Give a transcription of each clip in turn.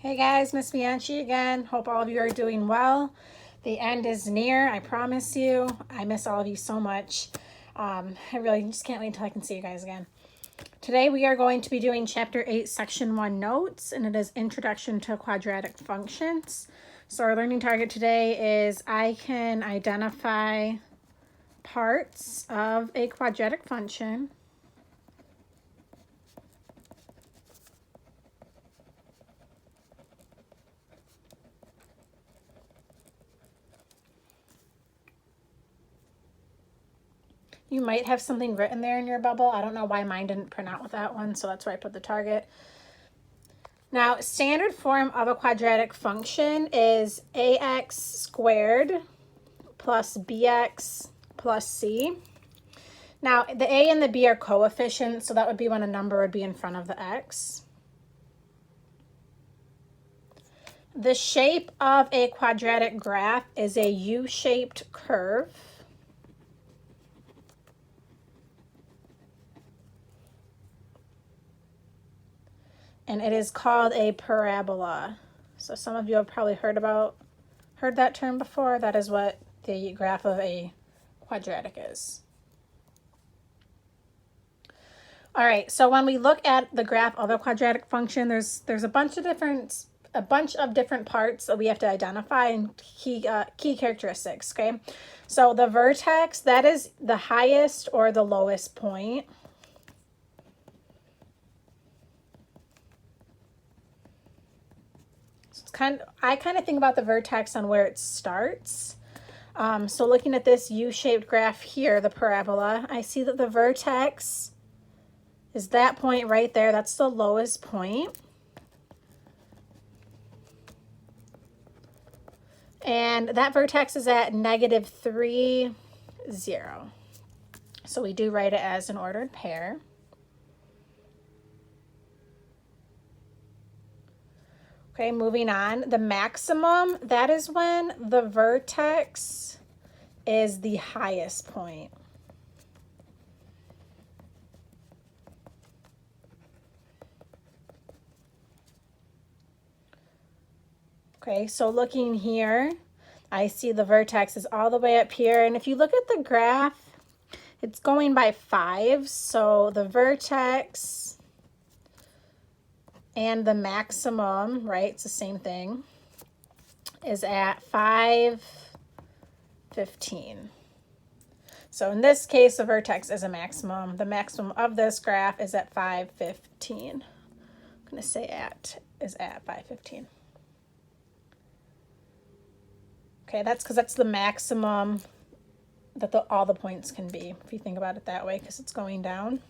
Hey guys, Miss Bianchi again. Hope all of you are doing well. The end is near, I promise you. I miss all of you so much. I really just can't wait until I can see you guys again. Today we are going to be doing Chapter 8, Section 1 notes, and it is Introduction to Quadratic Functions. So our learning target today is I can identify parts of a quadratic function. You might have something written there in your bubble. I don't know why mine didn't print out with that one, so that's why I put the target. Now, standard form of a quadratic function is ax squared plus bx plus c. Now, the a and the b are coefficients, so that would be when a number would be in front of the x. The shape of a quadratic graph is a U-shaped curve. And it is called a parabola. So some of you have probably heard that term before. That is what the graph of a quadratic is. All right, so when we look at the graph of a quadratic function, there's a bunch of different parts that we have to identify and key characteristics, okay? So the vertex, that is the highest or the lowest point. I kind of think about the vertex on where it starts. So looking at this U-shaped graph here, the parabola, I see that the vertex is that point right there. That's the lowest point. And that vertex is at -3, 0. So we do write it as an ordered pair. Okay, moving on. The maximum, that is when the vertex is the highest point. Okay, so looking here, I see the vertex is all the way up here. And if you look at the graph, it's going by 5. So the vertex and the maximum, right, it's the same thing, is at 5, 15. So in this case, the vertex is a maximum. The maximum of this graph is at 5, 15. I'm going to say is at 5, 15. Okay, that's because that's the maximum that all the points can be, if you think about it that way, because it's going down.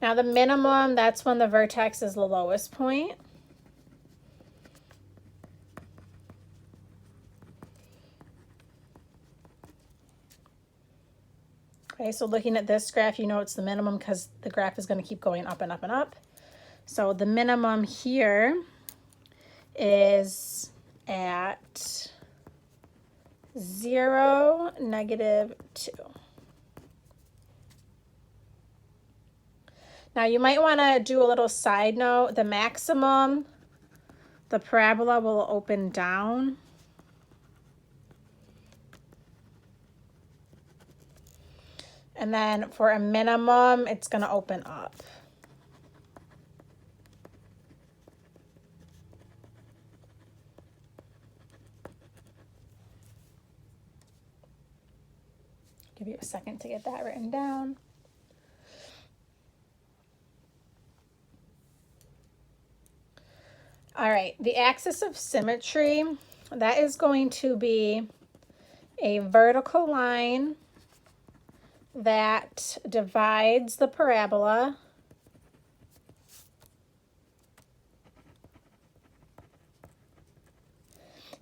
Now the minimum, that's when the vertex is the lowest point. Okay, so looking at this graph, you know it's the minimum because the graph is going to keep going up and up and up. So the minimum here is at 0, -2. Now you might want to do a little side note. The maximum, the parabola will open down. And then for a minimum, it's going to open up. Give you a second to get that written down. All right, the axis of symmetry, that is going to be a vertical line that divides the parabola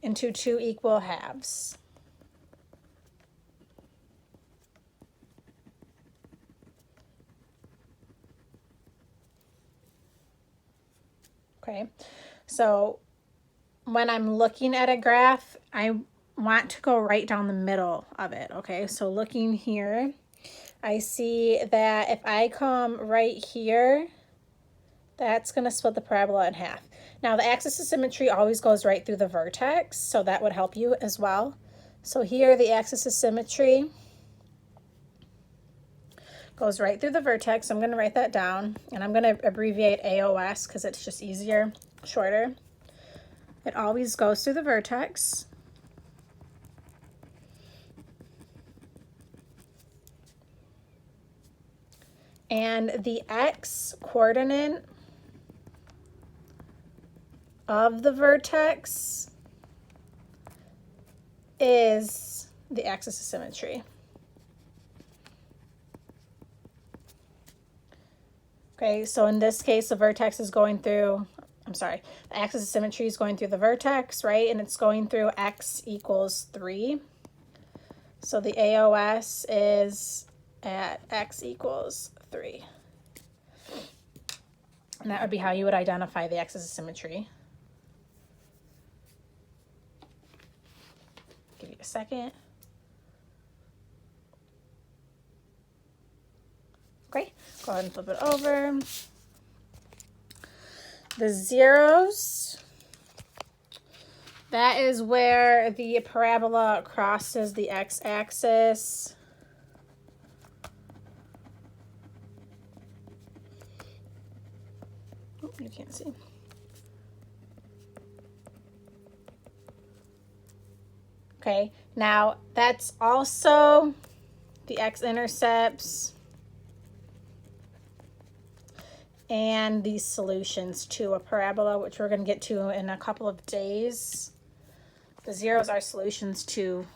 into 2 equal halves. Okay, so when I'm looking at a graph, I want to go right down the middle of it. Okay, so looking here, I see that if I come right here That's going to split the parabola in half. Now, the axis of symmetry always goes right through the vertex, so that would help you as well. So here, the axis of symmetry goes right through the vertex. I'm going to write that down, and I'm going to abbreviate AOS because it's just easier, shorter. It always goes through the vertex. And the x coordinate of the vertex is the axis of symmetry. Okay, so in this case, the vertex is going through, the axis of symmetry is going through the vertex, right? And it's going through x equals 3. So the AOS is at x equals 3. And that would be how you would identify the axis of symmetry. Give you a second. Okay, go ahead and flip it over. The zeros, that is where the parabola crosses the x-axis. Oh, you can't see. Okay, now that's also the x-intercepts and these solutions to a parabola, which we're going to get to in a couple of days. The zeros are solutions to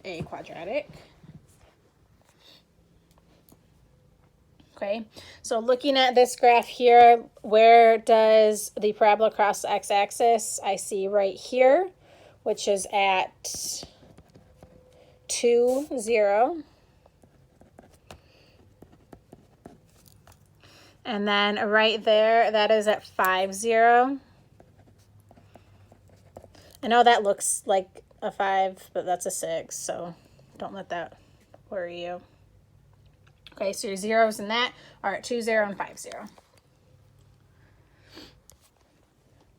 a quadratic. Okay, so looking at this graph here, where does the parabola cross the x-axis? I see right here, which is at 2, 0. And then right there, that is at 5, 0. I know that looks like a 5, but that's a 6, so don't let that worry you. Okay, so your zeros in that are at 2, 0, and 5, 0.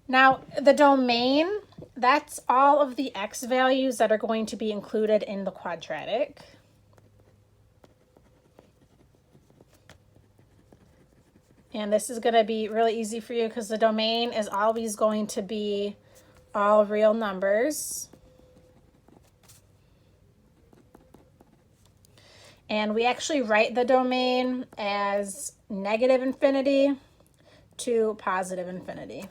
Now, the domain, that's all of the x values that are going to be included in the quadratic. And this is going to be really easy for you because the domain is always going to be all real numbers. And we actually write the domain as negative infinity to positive infinity.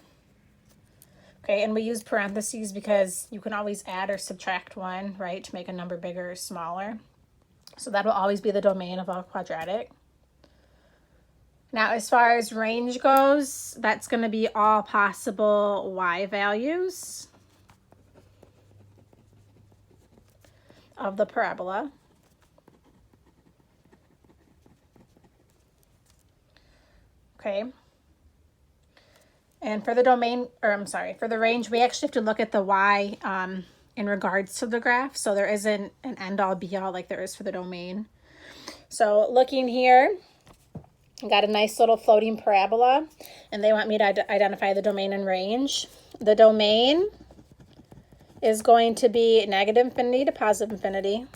Okay, and we use parentheses because you can always add or subtract one, right, to make a number bigger or smaller. So that will always be the domain of a quadratic. Now, as far as range goes, that's going to be all possible y values of the parabola. Okay. And for the domain, for the range, we actually have to look at the y in regards to the graph. So there isn't an end-all be-all like there is for the domain. So looking here, I got a nice little floating parabola, and they want me to identify the domain and range. The domain is going to be negative infinity to positive infinity.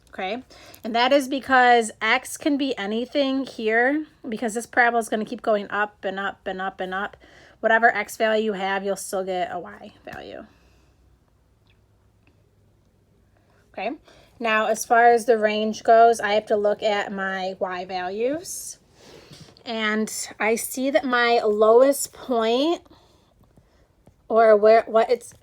Okay, and that is because x can be anything here, because this parabola is going to keep going up and up and up and up. Whatever x value you have, you'll still get a y value. Okay, now as far as the range goes, I have to look at my y values. And I see that my lowest point, or where it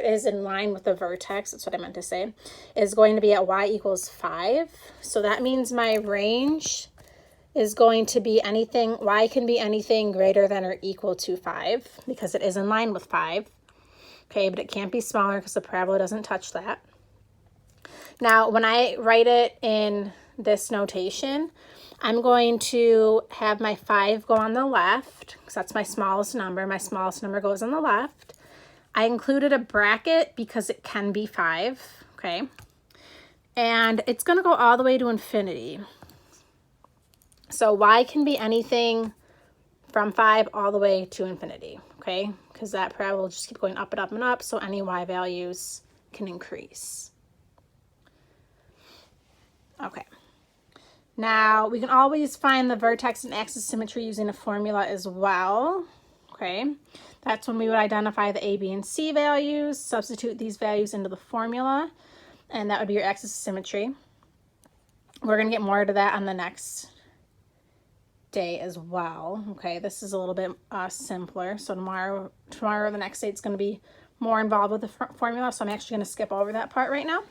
is in line with the vertex, that's what I meant to say, is going to be at y equals 5. So that means my range is going to be anything, y can be anything greater than or equal to 5 because it is in line with 5. Okay, but it can't be smaller because the parabola doesn't touch that. Now, when I write it in this notation, I'm going to have my 5 go on the left because that's my smallest number. My smallest number goes on the left. I included a bracket because it can be 5, okay? And it's going to go all the way to infinity. So y can be anything from 5 all the way to infinity, okay? Because that parabola will just keep going up and up and up, so any y values can increase. Okay. Now, we can always find the vertex and axis symmetry using a formula as well, okay? That's when we would identify the A, B, and C values, substitute these values into the formula, and that would be your axis of symmetry. We're going to get more to that on the next day as well, okay? This is a little bit simpler, so tomorrow or the next day, it's going to be more involved with the formula, so I'm actually going to skip over that part right now.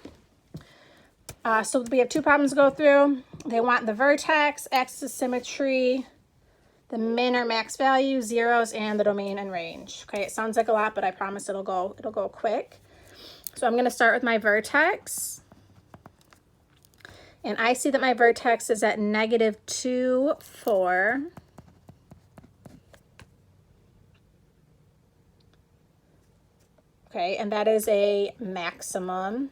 So we have 2 problems to go through. They want the vertex, axis of symmetry, the min or max value, zeros, and the domain and range. Okay, it sounds like a lot, but I promise it'll go quick. So I'm going to start with my vertex. And I see that my vertex is at -2, 4. Okay, and that is a maximum,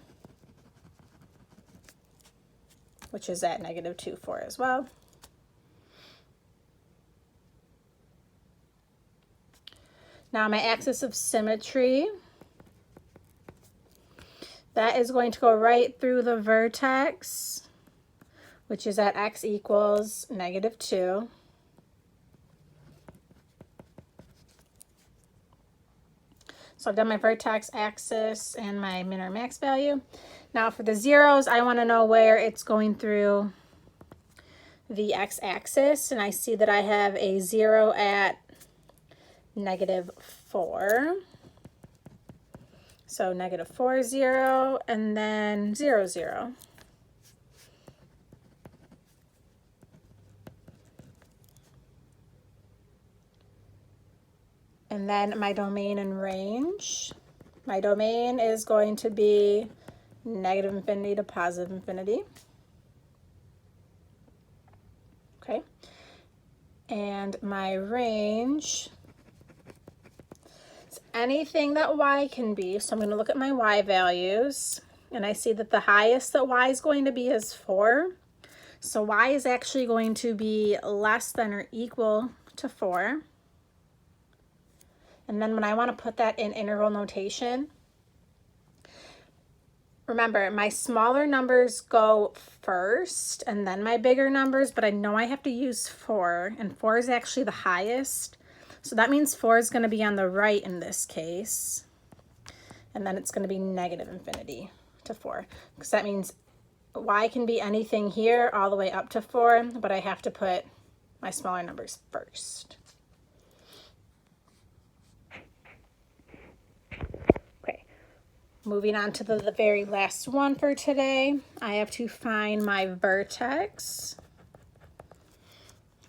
which is at -2, 4 as well. Now my axis of symmetry, that is going to go right through the vertex, which is at x equals -2. So I've done my vertex, axis, and my min or max value. Now for the zeros, I want to know where it's going through the x-axis, and I see that I have a 0 at -4. So -4, 0, and then 0, 0. And then my domain and range. My domain is going to be -infinity to +infinity. Okay. And my range is anything that y can be. So I'm going to look at my y values, and I see that the highest that y is going to be is 4. So y is actually going to be less than or equal to 4. And then when I want to put that in interval notation, remember, my smaller numbers go first and then my bigger numbers, but I know I have to use 4, and 4 is actually the highest. So that means 4 is going to be on the right in this case. And then it's going to be -infinity to 4, because that means y can be anything here all the way up to 4, but I have to put my smaller numbers first. Moving on to the very last one for today, I have to find my vertex.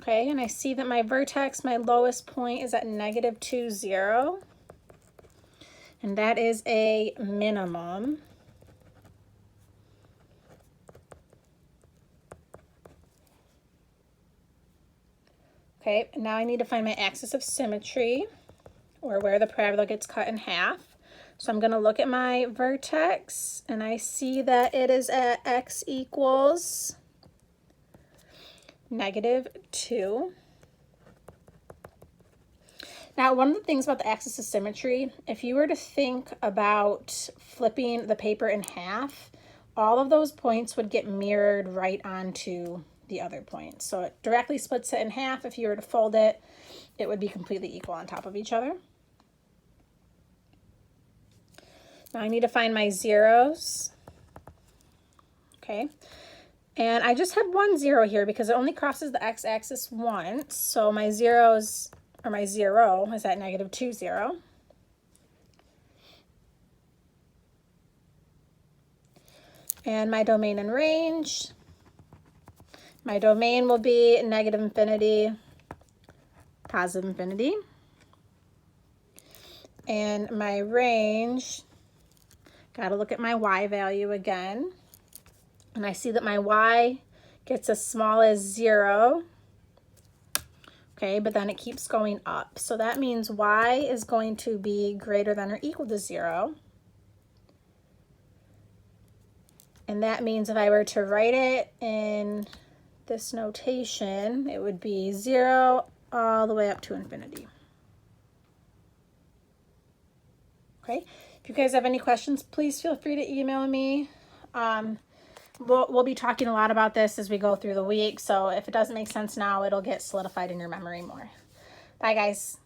Okay, and I see that my vertex, my lowest point is at -2, 0. And that is a minimum. Okay, now I need to find my axis of symmetry, or where the parabola gets cut in half. So I'm going to look at my vertex, and I see that it is at x equals -2. Now, one of the things about the axis of symmetry, if you were to think about flipping the paper in half, all of those points would get mirrored right onto the other points. So it directly splits it in half. If you were to fold it, it would be completely equal on top of each other. Now I need to find my zeros. Okay. And I just have 1 0 here because it only crosses the x-axis once. So my zeros, or my 0, is at -2, 0. And my domain and range. My domain will be -infinity, +infinity. And my range, got to look at my y value again. And I see that my y gets as small as 0. Okay, but then it keeps going up. So that means y is going to be greater than or equal to 0. And that means if I were to write it in this notation, it would be 0 all the way up to infinity. Okay, if you guys have any questions, please feel free to email me. We'll be talking a lot about this as we go through the week, so if it doesn't make sense now, it'll get solidified in your memory more. Bye, guys.